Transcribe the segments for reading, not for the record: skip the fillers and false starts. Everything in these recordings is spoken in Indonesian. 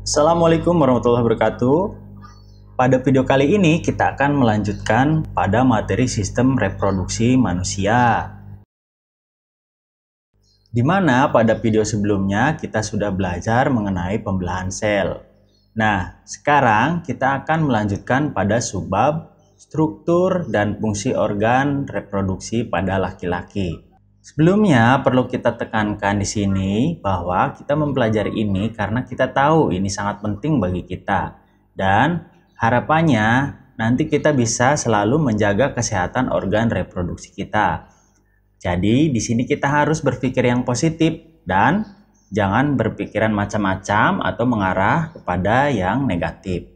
Assalamualaikum warahmatullahi wabarakatuh. Pada video kali ini kita akan melanjutkan pada materi sistem reproduksi manusia. Di mana pada video sebelumnya kita sudah belajar mengenai pembelahan sel. Nah, sekarang kita akan melanjutkan pada subbab struktur dan fungsi organ reproduksi pada laki-laki. Sebelumnya perlu kita tekankan di sini bahwa kita mempelajari ini karena kita tahu ini sangat penting bagi kita dan harapannya nanti kita bisa selalu menjaga kesehatan organ reproduksi kita. Jadi di sini kita harus berpikir yang positif dan jangan berpikiran macam-macam atau mengarah kepada yang negatif.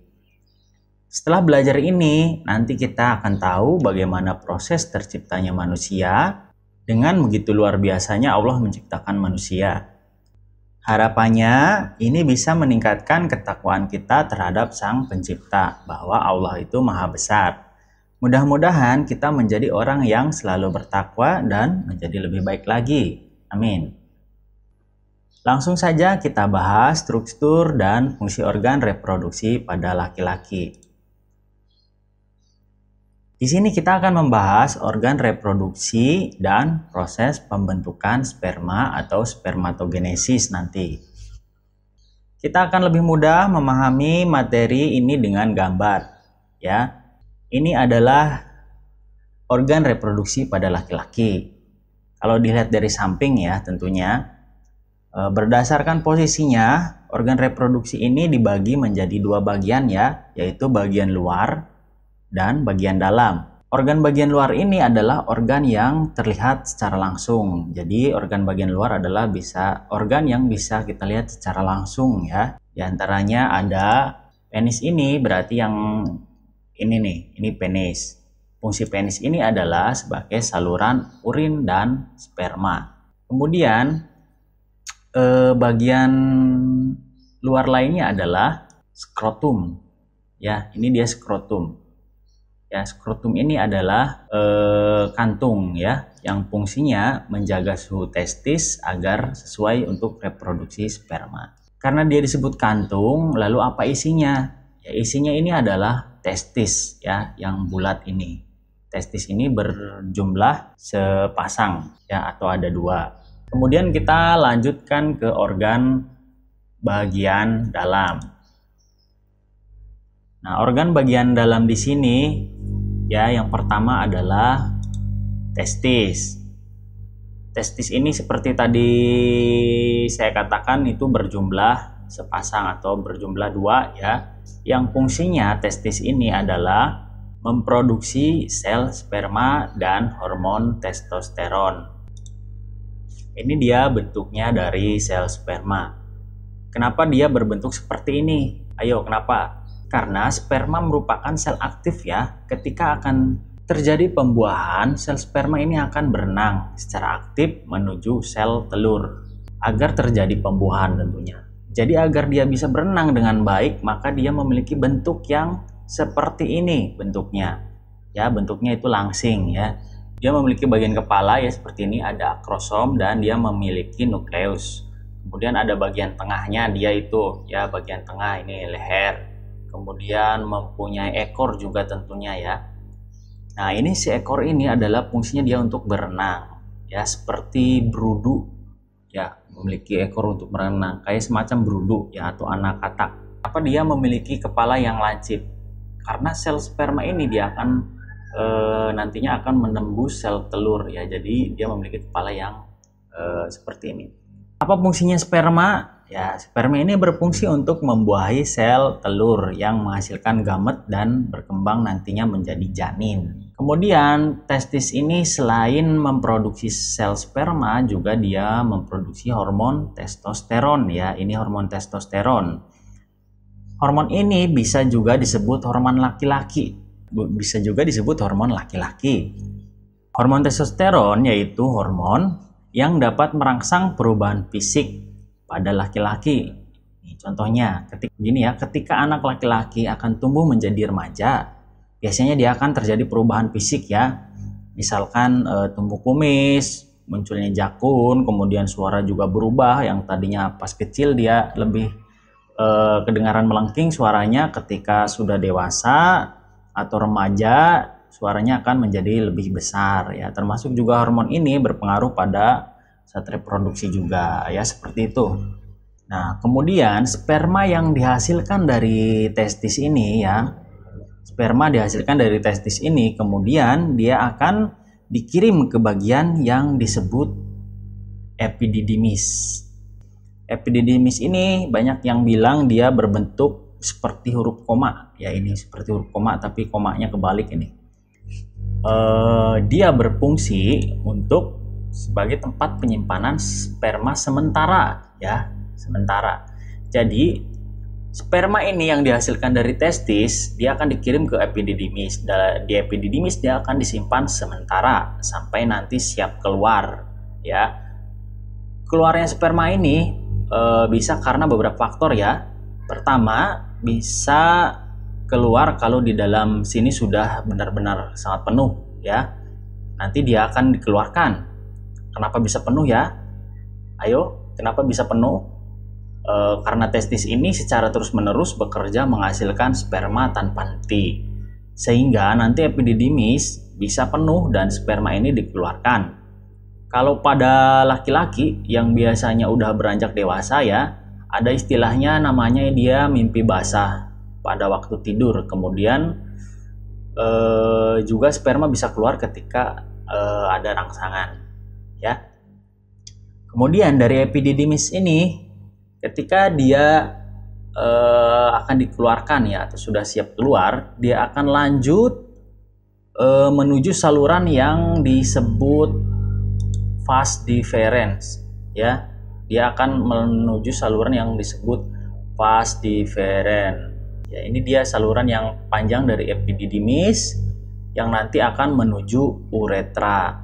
Setelah belajar ini, nanti kita akan tahu bagaimana proses terciptanya manusia. Dengan begitu luar biasanya Allah menciptakan manusia. Harapannya ini bisa meningkatkan ketakwaan kita terhadap Sang Pencipta bahwa Allah itu Maha Besar. Mudah-mudahan kita menjadi orang yang selalu bertakwa dan menjadi lebih baik lagi. Amin. Langsung saja kita bahas struktur dan fungsi organ reproduksi pada laki-laki. Di sini kita akan membahas organ reproduksi dan proses pembentukan sperma atau spermatogenesis nanti. Kita akan lebih mudah memahami materi ini dengan gambar, ya. Ini adalah organ reproduksi pada laki-laki. Kalau dilihat dari samping ya tentunya, berdasarkan posisinya, organ reproduksi ini dibagi menjadi dua bagian ya, yaitu bagian luar dan bagian dalam. Organ bagian luar ini adalah organ yang terlihat secara langsung. Jadi organ bagian luar adalah organ yang bisa kita lihat secara langsung ya. Di antaranya ada penis, ini berarti yang ini nih, ini penis. Fungsi penis ini adalah sebagai saluran urin dan sperma. Kemudian bagian luar lainnya adalah skrotum. Ya, ini dia skrotum. Ya, skrotum ini adalah kantung ya, yang fungsinya menjaga suhu testis agar sesuai untuk reproduksi sperma. Karena dia disebut kantung, lalu apa isinya? Ya, isinya ini adalah testis ya, yang bulat ini. Testis ini berjumlah sepasang ya, atau ada dua. Kemudian kita lanjutkan ke organ bagian dalam. Nah, organ bagian dalam di sini ya, yang pertama adalah testis. Testis ini seperti tadi saya katakan itu berjumlah sepasang atau berjumlah dua ya. Yang fungsinya testis ini adalah memproduksi sel sperma dan hormon testosteron. Ini dia bentuknya dari sel sperma. Kenapa dia berbentuk seperti ini? Ayo, kenapa? Karena sperma merupakan sel aktif ya. Ketika akan terjadi pembuahan, sel sperma ini akan berenang secara aktif menuju sel telur agar terjadi pembuahan tentunya. Jadi agar dia bisa berenang dengan baik, maka dia memiliki bentuk yang seperti ini bentuknya. Ya, bentuknya itu langsing ya. Dia memiliki bagian kepala ya seperti ini, ada akrosom dan dia memiliki nukleus. Kemudian ada bagian tengahnya, dia itu ya, bagian tengah ini leher. Kemudian mempunyai ekor juga tentunya ya. Nah, ini si ekor ini adalah fungsinya dia untuk berenang ya, seperti berudu ya, memiliki ekor untuk berenang kayak semacam berudu ya, atau anak katak. Apa dia memiliki kepala yang lancip? Karena sel sperma ini dia akan nantinya akan menembus sel telur ya, jadi dia memiliki kepala yang seperti ini. Apa fungsinya sperma? Ya, sperma ini berfungsi untuk membuahi sel telur yang menghasilkan gamet dan berkembang nantinya menjadi janin. Kemudian testis ini selain memproduksi sel sperma, juga dia memproduksi hormon testosteron ya. Ini hormon testosteron. Hormon ini bisa juga disebut hormon laki-laki. Bisa juga disebut hormon laki-laki. Hormon testosteron yaitu hormon yang dapat merangsang perubahan fisik pada laki-laki. Contohnya, ketika anak laki-laki akan tumbuh menjadi remaja, biasanya dia akan terjadi perubahan fisik ya. Misalkan tumbuh kumis, munculnya jakun, kemudian suara juga berubah, yang tadinya pas kecil dia lebih kedengaran melengking suaranya ketika sudah dewasa atau remaja, suaranya akan menjadi lebih besar ya. Termasuk juga hormon ini berpengaruh pada saat reproduksi juga ya, seperti itu. Nah, kemudian sperma yang dihasilkan dari testis ini ya, sperma dihasilkan dari testis ini kemudian dia akan dikirim ke bagian yang disebut epididymis. Epididymis ini banyak yang bilang dia berbentuk seperti huruf koma ya, ini seperti huruf koma tapi komanya kebalik ini. Dia berfungsi untuk sebagai tempat penyimpanan sperma sementara ya, sementara. Jadi sperma ini yang dihasilkan dari testis dia akan dikirim ke epididymis. Di epididymis dia akan disimpan sementara sampai nanti siap keluar ya. Keluarnya sperma ini bisa karena beberapa faktor ya. Pertama, bisa keluar kalau di dalam sini sudah benar-benar sangat penuh ya. Nanti dia akan dikeluarkan. Kenapa bisa penuh ya? Ayo, kenapa bisa penuh? Karena testis ini secara terus-menerus bekerja menghasilkan sperma tanpa henti. Sehingga nanti epididymis bisa penuh dan sperma ini dikeluarkan. Kalau pada laki-laki yang biasanya udah beranjak dewasa ya, ada istilahnya namanya dia mimpi basah pada waktu tidur. Kemudian juga sperma bisa keluar ketika ada rangsangan ya. Kemudian dari epididymis ini ketika dia akan dikeluarkan ya atau sudah siap keluar, dia akan lanjut menuju saluran yang disebut vas deferens ya. Dia akan menuju saluran yang disebut vas deferens ya. Ini dia saluran yang panjang dari epididymis yang nanti akan menuju uretra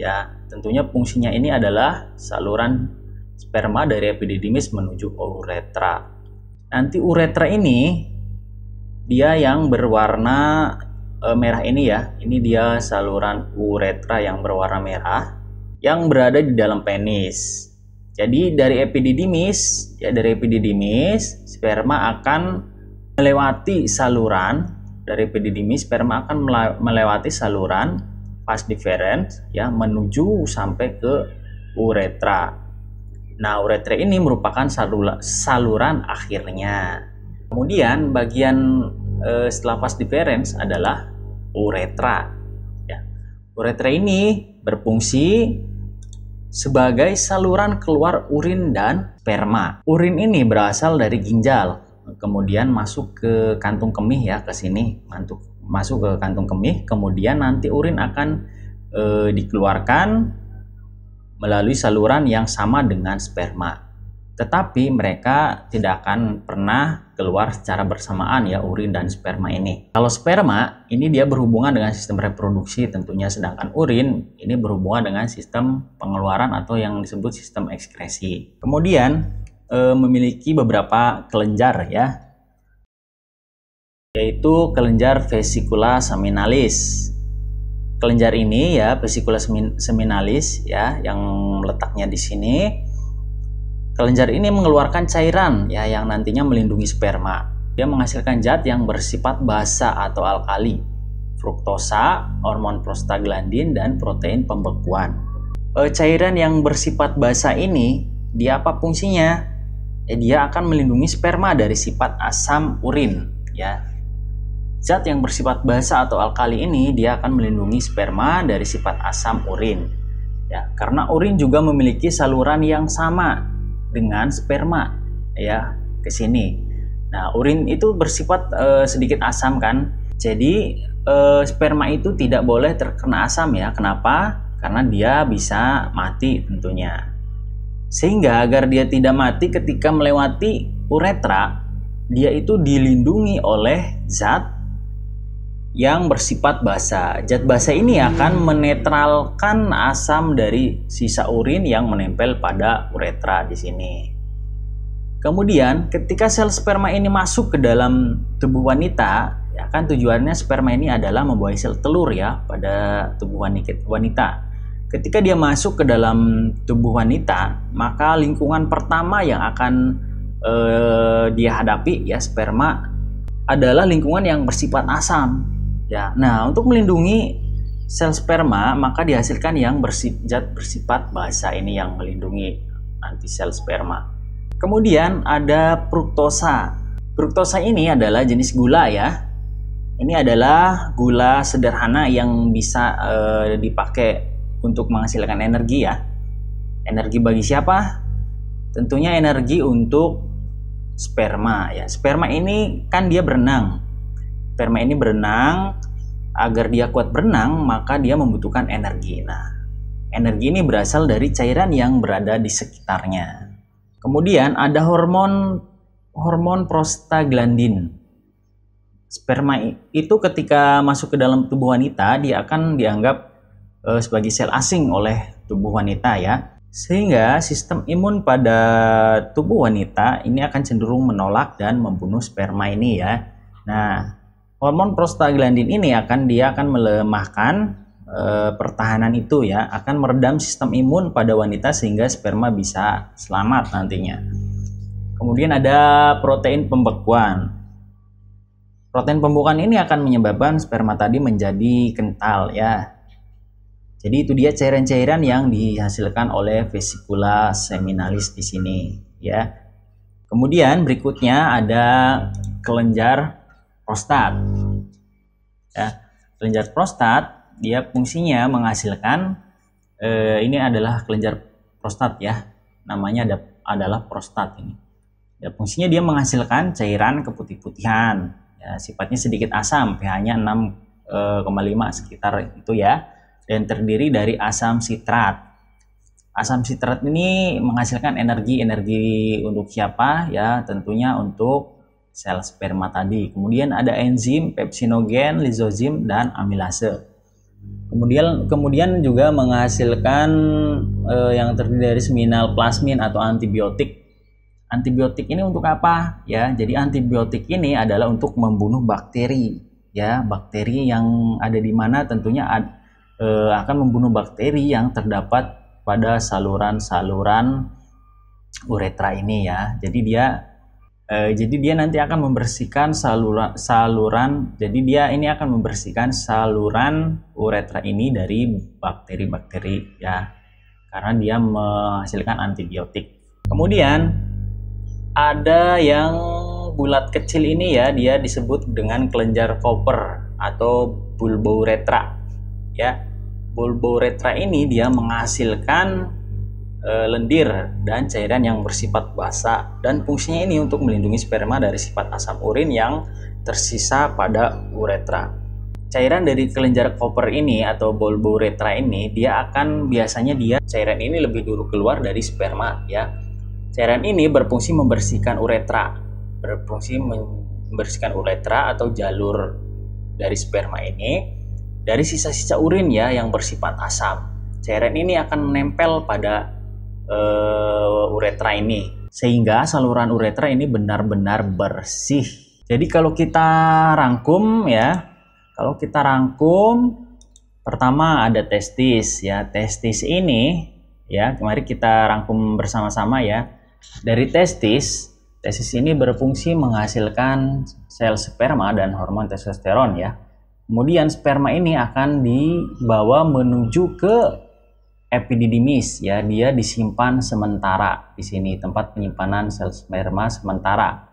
ya. Tentunya fungsinya ini adalah saluran sperma dari epididymis menuju uretra. Nanti uretra ini dia yang berwarna merah ini ya. Ini dia saluran uretra yang berwarna merah yang berada di dalam penis. Jadi dari epididymis ya, dari epididymis sperma akan melewati saluran dari epididymis, sperma akan melewati saluran vas deferens ya menuju sampai ke uretra. Nah, uretra ini merupakan saluran akhirnya. Kemudian bagian setelah vas deferens adalah uretra ya. Uretra ini berfungsi sebagai saluran keluar urin dan sperma. Urin ini berasal dari ginjal, kemudian masuk ke kantung kemih ya, ke sini masuk ke kantung kemih, kemudian nanti urin akan dikeluarkan melalui saluran yang sama dengan sperma. Tetapi mereka tidak akan pernah keluar secara bersamaan ya, urin dan sperma ini. Kalau sperma ini dia berhubungan dengan sistem reproduksi tentunya, sedangkan urin ini berhubungan dengan sistem pengeluaran atau yang disebut sistem ekskresi. Kemudian memiliki beberapa kelenjar ya, yaitu kelenjar vesicula seminalis. Kelenjar ini ya, vesicula seminalis ya, yang letaknya di sini. Kelenjar ini mengeluarkan cairan ya yang nantinya melindungi sperma. Dia menghasilkan zat yang bersifat basa atau alkali, fruktosa, hormon prostaglandin, dan protein pembekuan. Cairan yang bersifat basa ini dia apa fungsinya? Dia akan melindungi sperma dari sifat asam urin ya. Zat yang bersifat basa atau alkali ini dia akan melindungi sperma dari sifat asam urin ya, karena urin juga memiliki saluran yang sama dengan sperma ya, ke sini. Nah, urin itu bersifat sedikit asam kan. Jadi sperma itu tidak boleh terkena asam ya. Kenapa? Karena dia bisa mati tentunya. Sehingga agar dia tidak mati ketika melewati uretra, dia itu dilindungi oleh zat yang bersifat basa. Zat basa ini akan menetralkan asam dari sisa urin yang menempel pada uretra di sini. Kemudian ketika sel sperma ini masuk ke dalam tubuh wanita, ya kan tujuannya sperma ini adalah membuahi sel telur ya pada tubuh wanita. Ketika dia masuk ke dalam tubuh wanita, maka lingkungan pertama yang akan dia hadapi ya sperma adalah lingkungan yang bersifat asam ya. Nah, untuk melindungi sel sperma maka dihasilkan yang bersifat basa, ini yang melindungi anti sel sperma. Kemudian ada fruktosa. Fruktosa ini adalah jenis gula ya. Ini adalah gula sederhana yang bisa dipakai untuk menghasilkan energi ya. Energi bagi siapa? Tentunya energi untuk sperma ya. Sperma ini kan dia berenang. Sperma ini berenang, agar dia kuat berenang maka dia membutuhkan energi. Nah, energi ini berasal dari cairan yang berada di sekitarnya. Kemudian ada hormon prostaglandin. Sperma itu ketika masuk ke dalam tubuh wanita dia akan dianggap sebagai sel asing oleh tubuh wanita ya. Sehingga sistem imun pada tubuh wanita ini akan cenderung menolak dan membunuh sperma ini ya. Nah, hormon prostaglandin ini akan melemahkan pertahanan itu ya, akan meredam sistem imun pada wanita sehingga sperma bisa selamat nantinya. Kemudian ada protein pembekuan. Protein pembekuan ini akan menyebabkan sperma tadi menjadi kental ya. Jadi itu dia cairan-cairan yang dihasilkan oleh vesikula seminalis di sini ya. Kemudian berikutnya ada kelenjar prostat. Ya, kelenjar prostat dia fungsinya menghasilkan ini adalah kelenjar prostat ya. Namanya adalah prostat ini. Ya, fungsinya dia menghasilkan cairan keputih-putihan. Ya, sifatnya sedikit asam, pH-nya 6,5 sekitar itu ya, dan terdiri dari asam sitrat. Asam sitrat ini menghasilkan energi untuk siapa ya? Tentunya untuk sel sperma tadi. Kemudian ada enzim, pepsinogen, lisozim, dan amilase. Kemudian juga menghasilkan yang terdiri dari seminal plasmin atau antibiotik. Antibiotik ini untuk apa ya? Jadi antibiotik ini adalah untuk membunuh bakteri ya, bakteri yang ada di mana tentunya akan membunuh bakteri yang terdapat pada saluran-saluran uretra ini ya. Jadi dia nanti akan membersihkan saluran. Jadi dia ini akan membersihkan saluran uretra ini dari bakteri-bakteri ya, karena dia menghasilkan antibiotik. Kemudian ada yang bulat kecil ini ya, dia disebut dengan kelenjar Cooper atau bulbouretra ya. Bulbouretra ini dia menghasilkan lendir dan cairan yang bersifat basa, dan fungsinya ini untuk melindungi sperma dari sifat asam urin yang tersisa pada uretra. Cairan dari kelenjar Cooper ini atau bulbouretra ini cairan ini lebih dulu keluar dari sperma ya. Cairan ini berfungsi membersihkan uretra, atau jalur dari sperma ini dari sisa-sisa urin ya yang bersifat asam. Cairan ini akan menempel pada uretra ini sehingga saluran uretra ini benar-benar bersih. Jadi kalau kita rangkum, pertama ada testis ya. Testis ini ya, mari kita rangkum bersama-sama ya. Dari testis ini berfungsi menghasilkan sel sperma dan hormon testosteron ya. Kemudian sperma ini akan dibawa menuju ke epididymis ya, dia disimpan sementara di sini, tempat penyimpanan sel sperma sementara.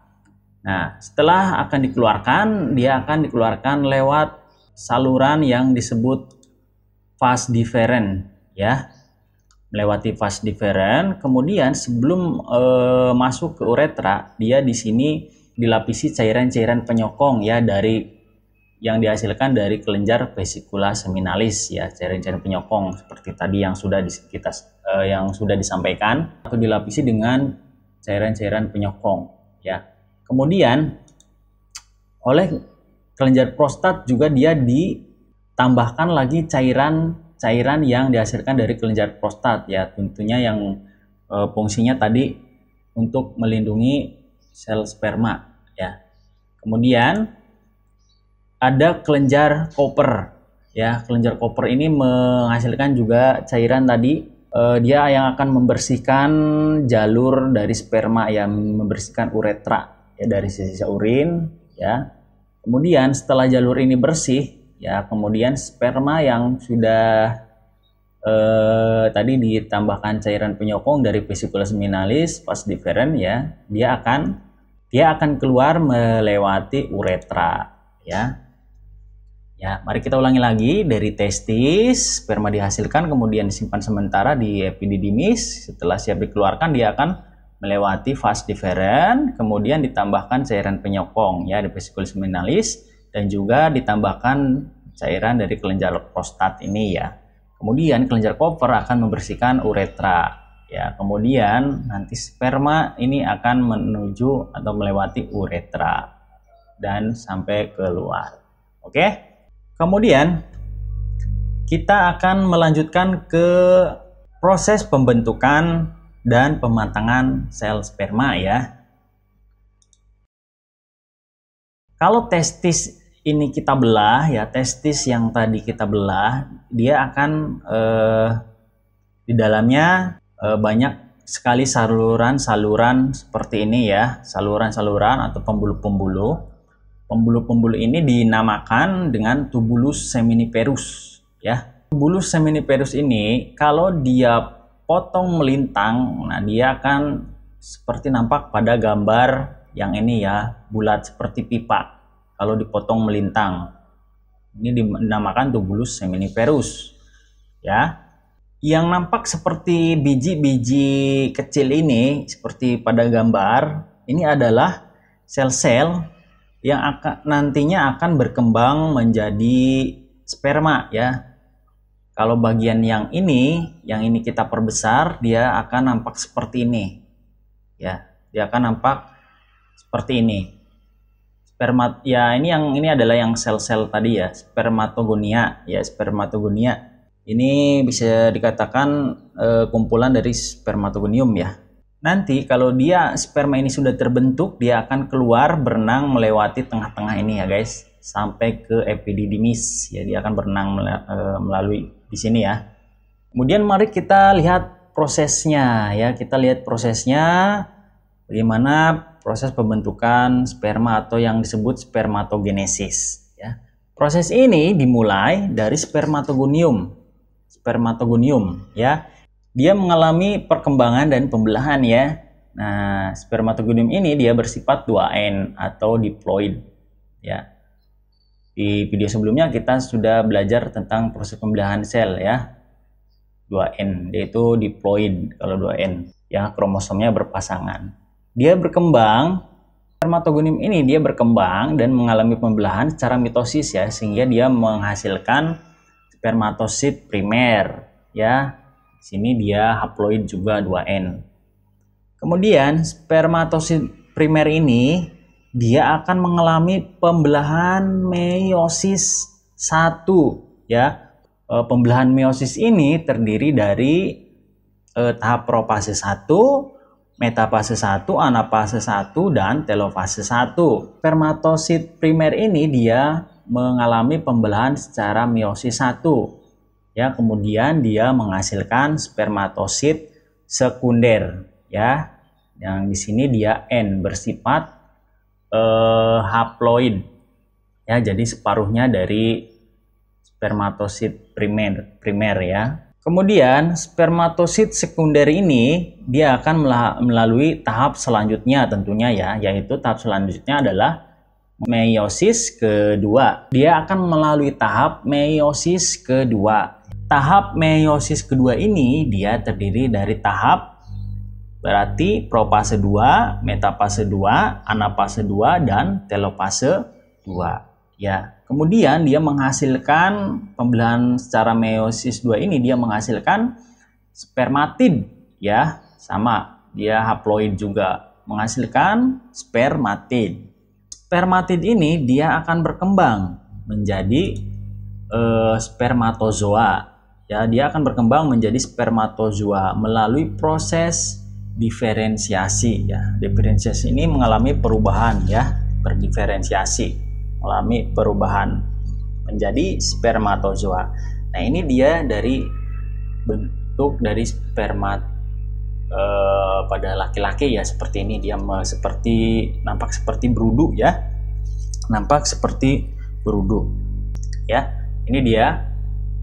Nah, setelah akan dia akan dikeluarkan lewat saluran yang disebut vas deferens ya. Melewati vas deferens, kemudian sebelum masuk ke uretra, dia di sini dilapisi cairan-cairan penyokong ya, yang dihasilkan dari kelenjar vesikula seminalis ya, cairan-cairan penyokong seperti tadi yang sudah disampaikan, atau dilapisi dengan cairan-cairan penyokong ya. Kemudian oleh kelenjar prostat juga dia ditambahkan lagi cairan yang dihasilkan dari kelenjar prostat ya, tentunya yang fungsinya tadi untuk melindungi sel sperma ya. Kemudian ada kelenjar Cooper ya. Kelenjar Cooper ini menghasilkan juga cairan tadi dia yang akan membersihkan jalur dari sperma, yang membersihkan uretra ya dari sisa urin ya. Kemudian setelah jalur ini bersih ya, kemudian sperma yang sudah tadi ditambahkan cairan penyokong dari vesicula seminalis vas deferens ya, dia akan keluar melewati uretra ya. Ya, mari kita ulangi lagi. Dari testis sperma dihasilkan, kemudian disimpan sementara di epididymis. Setelah siap dikeluarkan, dia akan melewati vas deferens, kemudian ditambahkan cairan penyokong ya di vesicula seminalis, dan juga ditambahkan cairan dari kelenjar prostat ini ya. Kemudian kelenjar Koper akan membersihkan uretra ya. Kemudian nanti sperma ini akan menuju atau melewati uretra dan sampai keluar. Oke? Kemudian kita akan melanjutkan ke proses pembentukan dan pematangan sel sperma ya. Kalau testis ini kita belah ya, testis yang tadi kita belah, dia akan di dalamnya banyak sekali saluran-saluran seperti ini ya, saluran-saluran atau pembuluh-pembuluh. Pembuluh-pembuluh ini dinamakan dengan tubulus seminiferus ya. Tubulus seminiferus ini kalau dia potong melintang, nah dia akan seperti nampak pada gambar yang ini ya, bulat seperti pipa. Kalau dipotong melintang, ini dinamakan tubulus seminiferus ya. Yang nampak seperti biji-biji kecil ini, seperti pada gambar, ini adalah sel-sel yang nantinya akan berkembang menjadi sperma ya. Kalau bagian yang ini kita perbesar, dia akan nampak seperti ini ya. Dia akan nampak seperti ini. Sperma ya, ini adalah yang sel-sel tadi ya, spermatogonia ya, spermatogonia. Ini bisa dikatakan kumpulan dari spermatogonium ya. Nanti kalau dia sperma ini sudah terbentuk, dia akan keluar berenang melewati tengah-tengah ini ya guys, sampai ke epididymis ya, dia akan berenang melalui di sini ya. Kemudian mari kita lihat prosesnya ya, kita lihat prosesnya bagaimana proses pembentukan sperma atau yang disebut spermatogenesis ya. Proses ini dimulai dari spermatogonium ya. Dia mengalami perkembangan dan pembelahan ya. Nah, spermatogonium ini dia bersifat 2N atau diploid ya. Di video sebelumnya kita sudah belajar tentang proses pembelahan sel ya. 2N, yaitu diploid kalau 2N ya, kromosomnya berpasangan. Dia berkembang, spermatogonium ini dia berkembang dan mengalami pembelahan secara mitosis ya, sehingga dia menghasilkan spermatosit primer ya. Sini dia haploid juga 2N. Kemudian spermatosit primer ini dia akan mengalami pembelahan meiosis 1 ya. Pembelahan meiosis ini terdiri dari tahap profase 1, metafase 1, anafase 1 dan telofase 1. Spermatosit primer ini dia mengalami pembelahan secara meiosis 1. Ya, kemudian dia menghasilkan spermatosit sekunder ya. Yang di sini dia N, bersifat haploid ya, jadi separuhnya dari spermatosit primer ya. Kemudian spermatosit sekunder ini dia akan melalui tahap selanjutnya tentunya ya, yaitu tahap selanjutnya adalah meiosis kedua. Dia akan melalui tahap meiosis kedua. Tahap meiosis kedua ini dia terdiri dari tahap, berarti profase 2, metafase 2, anafase 2 dan telofase 2 ya. Kemudian dia menghasilkan pembelahan secara meiosis 2 ini, dia menghasilkan spermatid ya, sama dia haploid juga, menghasilkan spermatid. Spermatid ini dia akan berkembang menjadi spermatozoa ya, dia akan berkembang menjadi spermatozoa melalui proses diferensiasi ya. Diferensiasi ini mengalami perubahan ya, berdiferensiasi, mengalami perubahan menjadi spermatozoa. Nah, ini dia dari bentuk dari sperma pada laki-laki ya, seperti ini. Dia nampak seperti berudu ya, nampak seperti berudu ya. Ini dia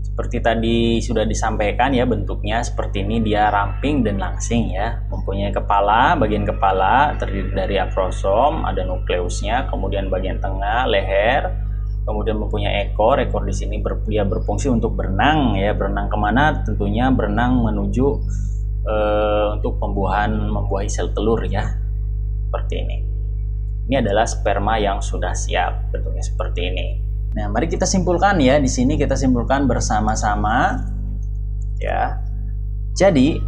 seperti tadi sudah disampaikan ya, bentuknya seperti ini. Dia ramping dan langsing ya, mempunyai kepala, bagian kepala terdiri dari akrosom, ada nukleusnya, kemudian bagian tengah leher, kemudian mempunyai ekor di sini dia berfungsi untuk berenang ya. Berenang kemana? Tentunya berenang menuju untuk membuahi sel telur ya, seperti ini. Ini adalah sperma yang sudah siap, bentuknya seperti ini. Nah, mari kita simpulkan ya. Di sini kita simpulkan bersama-sama ya. Jadi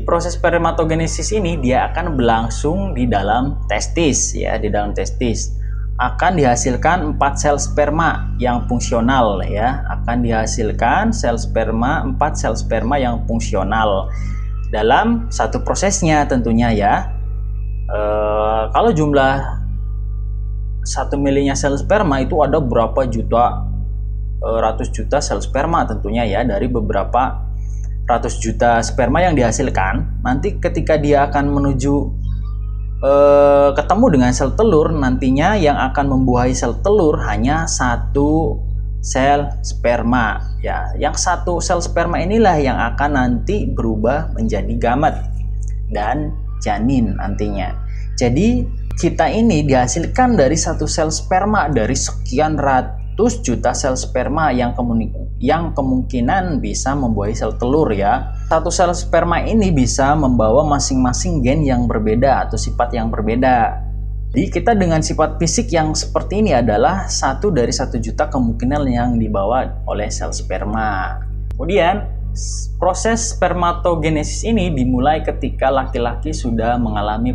proses spermatogenesis ini dia akan berlangsung di dalam testis ya, di dalam testis. Akan dihasilkan 4 sel sperma yang fungsional ya. Akan dihasilkan 4 sel sperma yang fungsional dalam satu prosesnya tentunya ya. Kalau jumlah 1 milinya sel sperma itu ada berapa ratus juta sel sperma tentunya ya, dari beberapa ratus juta sperma yang dihasilkan. Nanti ketika dia akan menuju ketemu dengan sel telur, nantinya yang akan membuahi sel telur hanya 1 sel sperma ya. Yang 1 sel sperma inilah yang akan nanti berubah menjadi gamet dan janin nantinya. Jadi kita ini dihasilkan dari 1 sel sperma dari sekian ratus juta sel sperma yang kemungkinan bisa membuahi sel telur ya. 1 sel sperma ini bisa membawa masing-masing gen yang berbeda atau sifat yang berbeda. Jadi kita dengan sifat fisik yang seperti ini adalah 1 dari 1 juta kemungkinan yang dibawa oleh sel sperma. Kemudian proses spermatogenesis ini dimulai ketika laki-laki sudah mengalami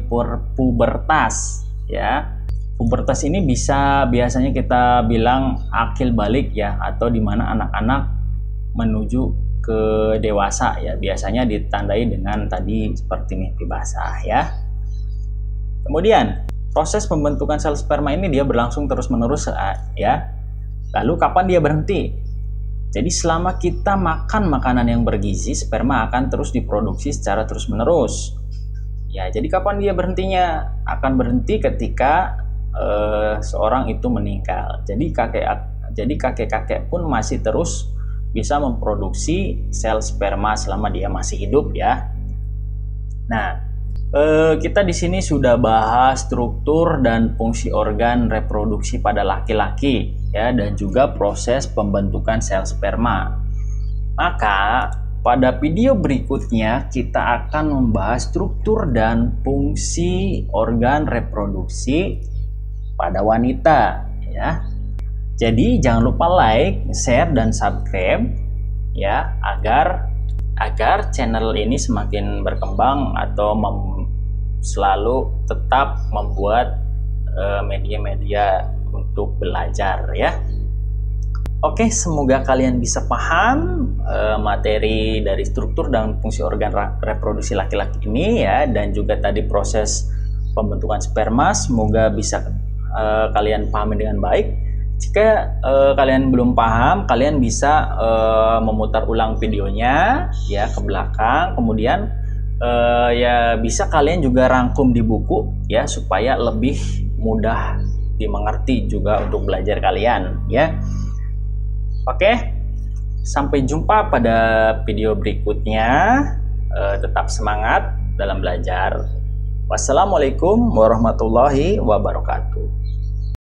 pubertas ya. Pubertas ini biasanya kita bilang akil balik ya, atau dimana anak-anak menuju ke dewasa ya. Biasanya ditandai dengan tadi seperti mimpi basah ya. Kemudian proses pembentukan sel sperma ini dia berlangsung terus-menerus ya. Lalu kapan dia berhenti? Jadi selama kita makan makanan yang bergizi, sperma akan terus diproduksi secara terus-menerus. Ya, jadi kapan dia berhentinya? Akan berhenti ketika seorang itu meninggal. Jadi kakek-kakek pun masih terus bisa memproduksi sel sperma selama dia masih hidup ya. Nah, kita di sini sudah bahas struktur dan fungsi organ reproduksi pada laki-laki ya, dan juga proses pembentukan sel sperma. Maka pada video berikutnya kita akan membahas struktur dan fungsi organ reproduksi pada wanita ya. Jadi jangan lupa like, share dan subscribe ya, agar channel ini semakin berkembang atau selalu tetap membuat media-media untuk belajar ya. Oke, semoga kalian bisa paham materi dari struktur dan fungsi organ reproduksi laki-laki ini ya, dan juga tadi proses pembentukan sperma. Semoga bisa kalian pahami dengan baik. Jika kalian belum paham, kalian bisa memutar ulang videonya ya ke belakang, kemudian ya bisa kalian juga rangkum di buku ya, supaya lebih mudah dimengerti juga untuk belajar kalian ya. Oke, sampai jumpa pada video berikutnya. Tetap semangat dalam belajar. Wassalamualaikum warahmatullahi wabarakatuh.